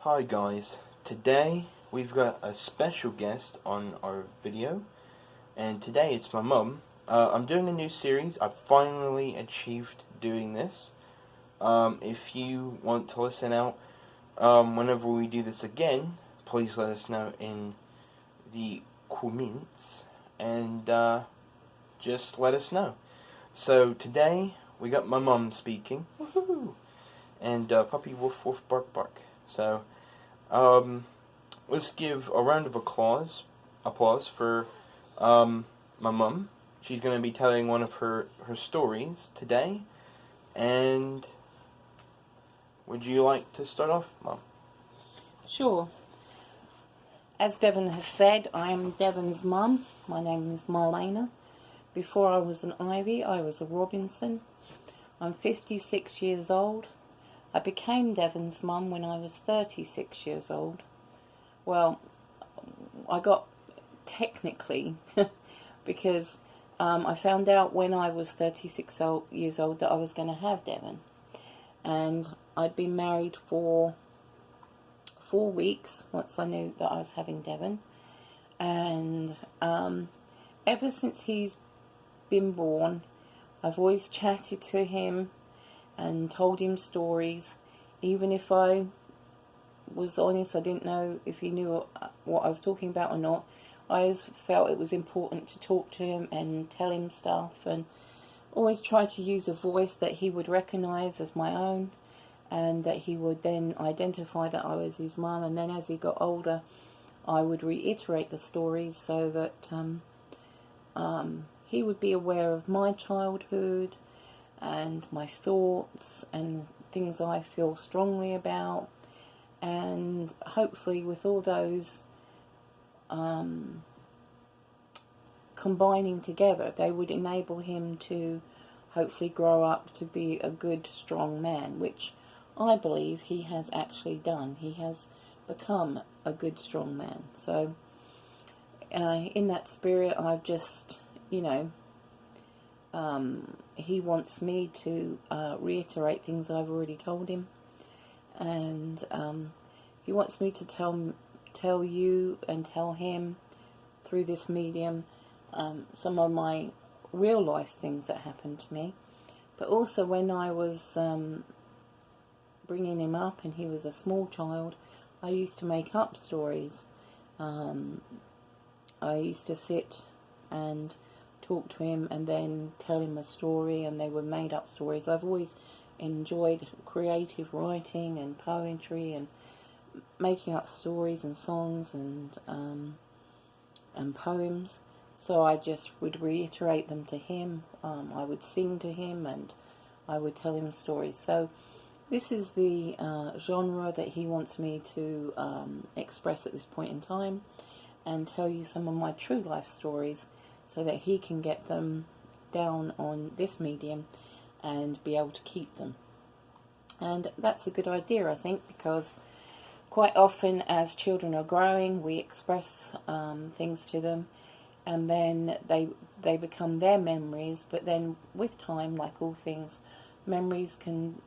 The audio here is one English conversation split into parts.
Hi guys, today we've got a special guest on our video, and today it's my mum. I'm doing a new series. I've finally achieved doing this. If you want to listen out whenever we do this again, please let us know in the comments, and just let us know. So today we got my mum speaking, woohoo, and puppy woof woof bark bark. So let's give a round of applause for my mum. She's going to be telling one of her stories today. And would you like to start off, Mum? Sure. As Devon has said, I am Devon's mum. My name is Marlena. Before I was an Ivy, I was a Robinson. I'm 56 years old. I became Devon's mum when I was 36 years old. Well, I got technically because I found out when I was 36 years old that I was going to have Devon. And I'd been married for 4 weeks once I knew that I was having Devon. And ever since he's been born, I've always chatted to him and told him stories. Even if I was honest, I didn't know if he knew what I was talking about or not. I always felt it was important to talk to him and tell him stuff, and always try to use a voice that he would recognise as my own, and that he would then identify that I was his mum. And then as he got older, I would reiterate the stories so that he would be aware of my childhood and my thoughts and things I feel strongly about. And hopefully with all those combining together, they would enable him to hopefully grow up to be a good, strong man, which I believe he has actually done. He has become a good, strong man. So in that spirit, I've just, he wants me to reiterate things I've already told him, and he wants me to tell you and tell him through this medium some of my real life things that happened to me. But also when I was bringing him up and he was a small child, I used to make up stories. I used to sit and talk to him and then tell him a story, and they were made up stories. I've always enjoyed creative writing and poetry and making up stories and songs and poems. So I just would reiterate them to him. I would sing to him and I would tell him stories. So this is the genre that he wants me to express at this point in time, and tell you some of my true life stories so that he can get them down on this medium and be able to keep them. And that's a good idea, I think, because quite often as children are growing, we express things to them, and then they become their memories. But then with time, like all things, memories can,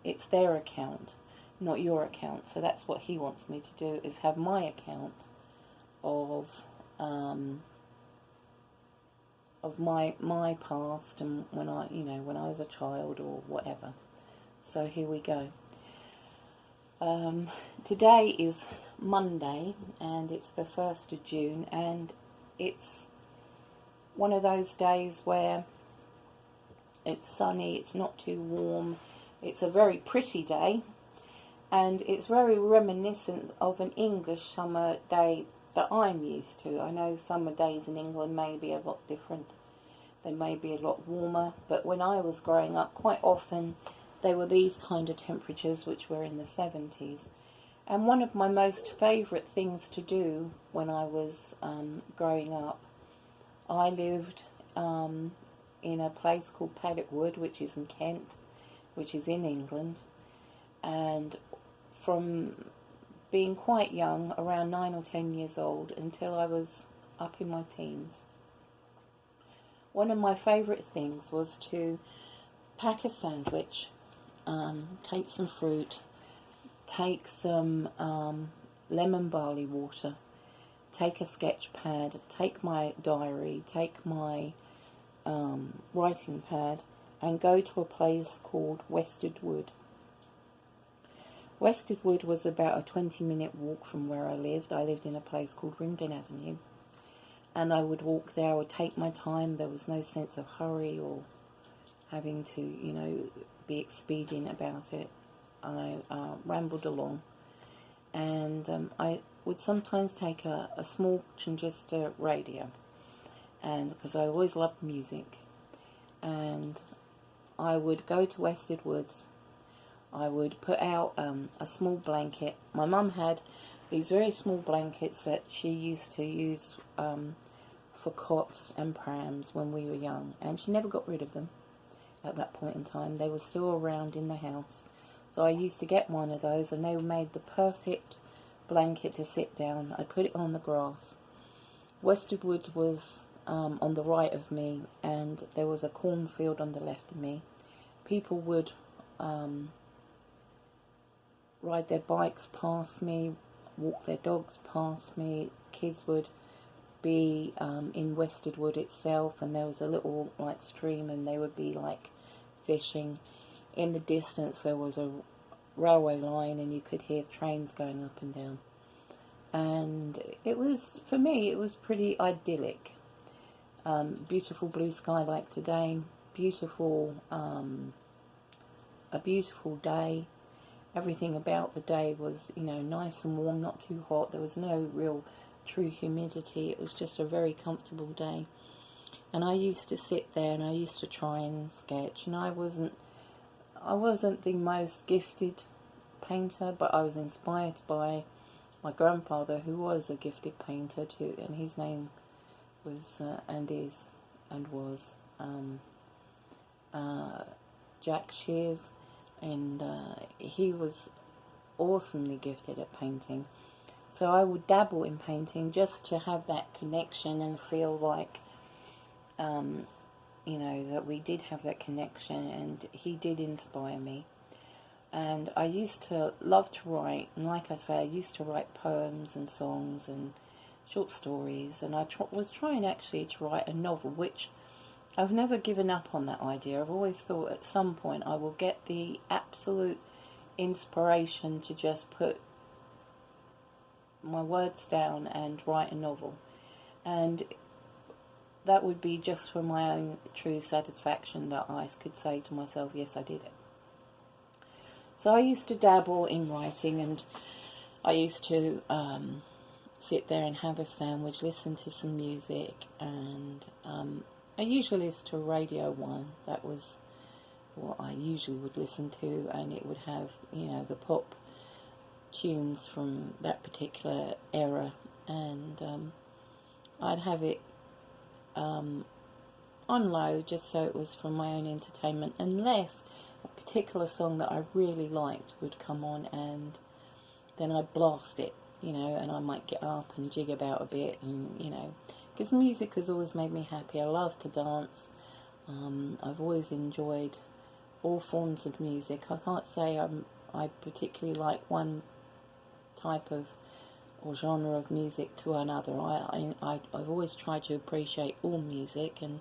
it's their account, not your account. So that's what he wants me to do, is have my account of my past and when I was a child or whatever. So here we go. Today is Monday and it's the 1st of June, and it's one of those days where it's sunny, it's not too warm, it's a very pretty day, and it's very reminiscent of an English summer day that I'm used to. I know summer days in England may be a lot different. They may be a lot warmer, but when I was growing up, quite often they were these kind of temperatures, which were in the 70s. And one of my most favourite things to do when I was growing up, I lived in a place called Paddock Wood, which is in Kent, which is in England. And from being quite young, around 9 or 10 years old, until I was up in my teens, one of my favourite things was to pack a sandwich, take some fruit, take some lemon barley water, take a sketch pad, take my diary, take my writing pad, and go to a place called Wested Wood. Wested Wood was about a 20-minute walk from where I lived. I lived in a place called Ringdon Avenue, and I would walk there. I would take my time. There was no sense of hurry or having to, be expedient about it. I rambled along, and I would sometimes take a small transistor radio, and because I always loved music, and I would go to Wested Woods. I would put out a small blanket. My mum had these very small blankets that she used to use for cots and prams when we were young, and she never got rid of them at that point in time. They were still around in the house. So I used to get one of those, and they made the perfect blanket to sit down. I put it on the grass. Wested Woods was on the right of me, and there was a cornfield on the left of me. People would ride their bikes past me, walk their dogs past me. Kids would be in Wested Wood itself, and there was a little stream, and they would be fishing. In the distance there was a railway line, and you could hear trains going up and down. And it was, for me, it was pretty idyllic. Beautiful blue sky like today, a beautiful day. Everything about the day was, nice and warm, not too hot. There was no real true humidity. It was just a very comfortable day. And I used to sit there and I used to try and sketch. And I wasn't the most gifted painter, but I was inspired by my grandfather, who was a gifted painter too, and his name was Jack Shears, and he was awesomely gifted at painting. So I would dabble in painting just to have that connection and feel like, that we did have that connection, and he did inspire me. And I used to love to write, and like I say, I used to write poems and songs and short stories, and I was trying actually to write a novel, which I've never given up on that idea. I've always thought at some point I will get the absolute inspiration to just put my words down and write a novel, and that would be just for my own true satisfaction, that I could say to myself, yes, I did it. So I used to dabble in writing, and I used to sit there and have a sandwich, listen to some music, and I usually listened to Radio 1. That was what I usually would listen to, and it would have, the pop tunes from that particular era, and I'd have it on low just so it was for my own entertainment, unless a particular song that I really liked would come on, and then I'd blast it, and I might get up and jig about a bit, and because music has always made me happy. I love to dance. I've always enjoyed all forms of music. I can't say I particularly like one type of or genre of music to another. I've always tried to appreciate all music, and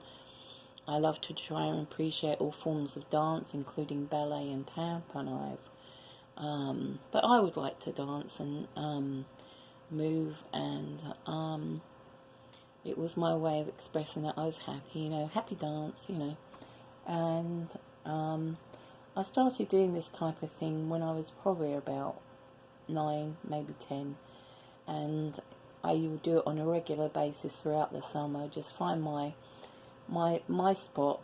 I love to try and appreciate all forms of dance, including ballet and tap, and but I would like to dance and move, and it was my way of expressing that I was happy, happy dance, and I started doing this type of thing when I was probably about 9, maybe 10, and I would do it on a regular basis throughout the summer. Just find my spot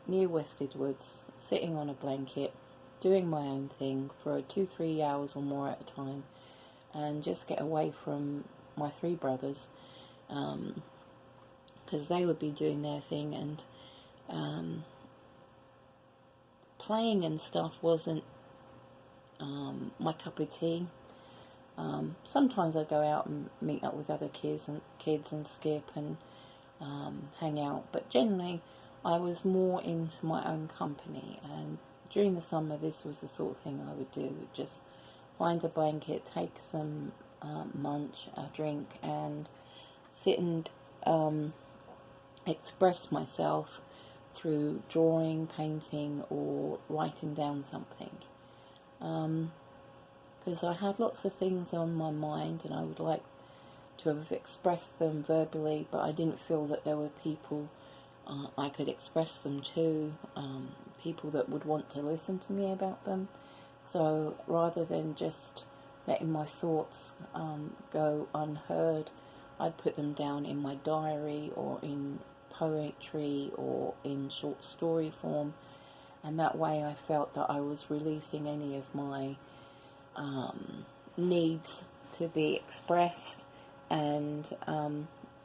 near Wested Woods, sitting on a blanket, doing my own thing for 2-3 hours or more at a time, and just get away from my 3 brothers, because they would be doing their thing, and playing and stuff wasn't my cup of tea. Sometimes I go out and meet up with other kids and skip and hang out, but generally I was more into my own company, and during the summer this was the sort of thing I would do, just find a blanket, take some munch, a drink, and sit and express myself through drawing, painting, or writing down something. Because I had lots of things on my mind and I would like to have expressed them verbally, but I didn't feel that there were people I could express them to, people that would want to listen to me about them. So rather than just letting my thoughts go unheard, I'd put them down in my diary or in poetry or in short story form, and that way I felt that I was releasing any of my needs to be expressed and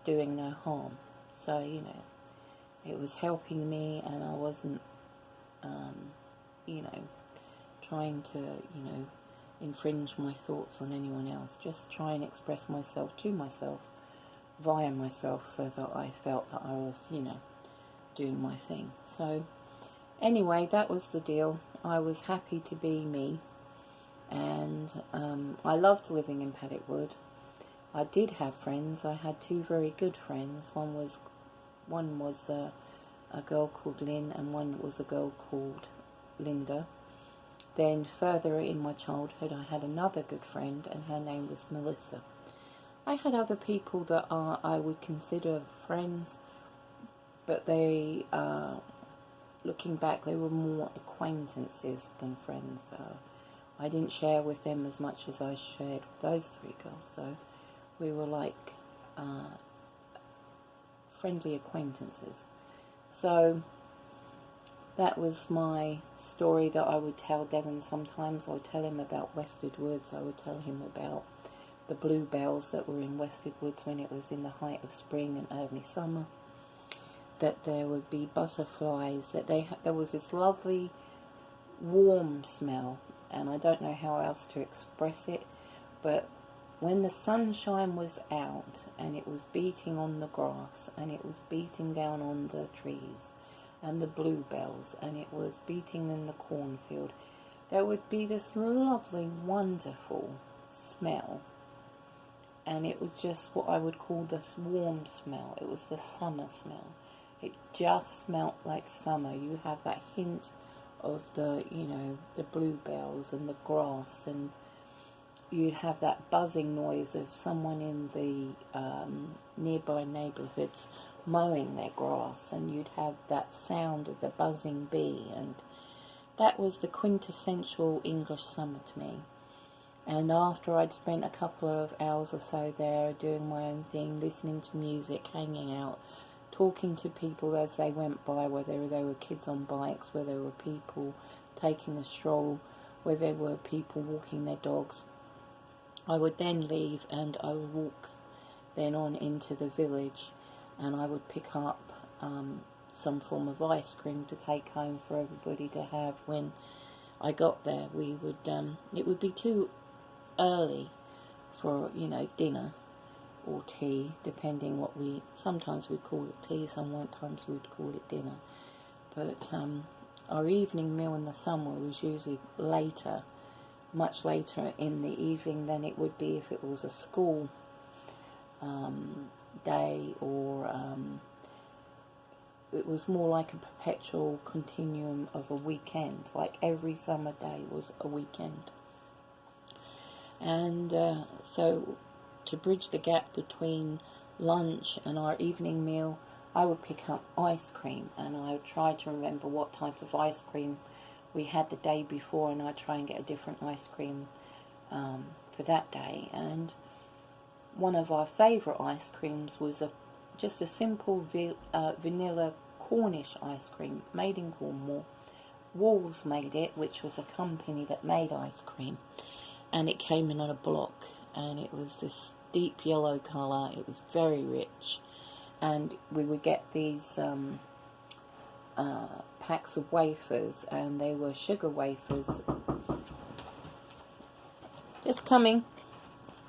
doing no harm. So, you know, it was helping me, and I wasn't, you know, trying to, you know, infringe my thoughts on anyone else. Just try and express myself to myself via myself, so that I felt that I was, you know, doing my thing. So anyway, that was the deal. I was happy to be me, and I loved living in Paddock Wood. I did have friends. I had two very good friends. One was a girl called Lynn, and one was a girl called Linda. Then further in my childhood, I had another good friend, and her name was Melissa. I had other people that I would consider friends, but they, looking back, they were more acquaintances than friends. I didn't share with them as much as I shared with those three girls, so we were like friendly acquaintances. So that was my story that I would tell Devon sometimes. I would tell him about Westwood Woods. I would tell him about the bluebells that were in Westwood Woods when it was in the height of spring and early summer. That there would be butterflies, that there was this lovely warm smell, and I don't know how else to express it, but when the sunshine was out and it was beating on the grass and it was beating down on the trees and the bluebells and it was beating in the cornfield, there would be this lovely, wonderful smell, and it was just what I would call this warm smell. It was the summer smell. It just smelt like summer. You have that hint of the, you know, the bluebells and the grass, and you'd have that buzzing noise of someone in the nearby neighbourhoods mowing their grass, and you'd have that sound of the buzzing bee, and that was the quintessential English summer to me. And after I'd spent a couple of hours or so there doing my own thing, listening to music, hanging out, talking to people as they went by, whether they were kids on bikes, whether there were people taking a stroll, whether there were people walking their dogs, I would then leave and I would walk then on into the village, and I would pick up some form of ice cream to take home for everybody to have when I got there. We would it would be too early for, you know, dinner or tea, depending what sometimes we'd call it tea, sometimes we'd call it dinner, but our evening meal in the summer was usually later, much later in the evening than it would be if it was a school day, or it was more like a perpetual continuum of a weekend, like every summer day was a weekend. And so to bridge the gap between lunch and our evening meal, I would pick up ice cream, and I would try to remember what type of ice cream we had the day before, and I'd try and get a different ice cream for that day. And one of our favourite ice creams was just a simple vanilla Cornish ice cream made in Cornwall. Walls made it, which was a company that made ice cream, and it came in on a block, and it was this deep yellow colour. It was very rich, and we would get these packs of wafers, and they were sugar wafers. Just coming.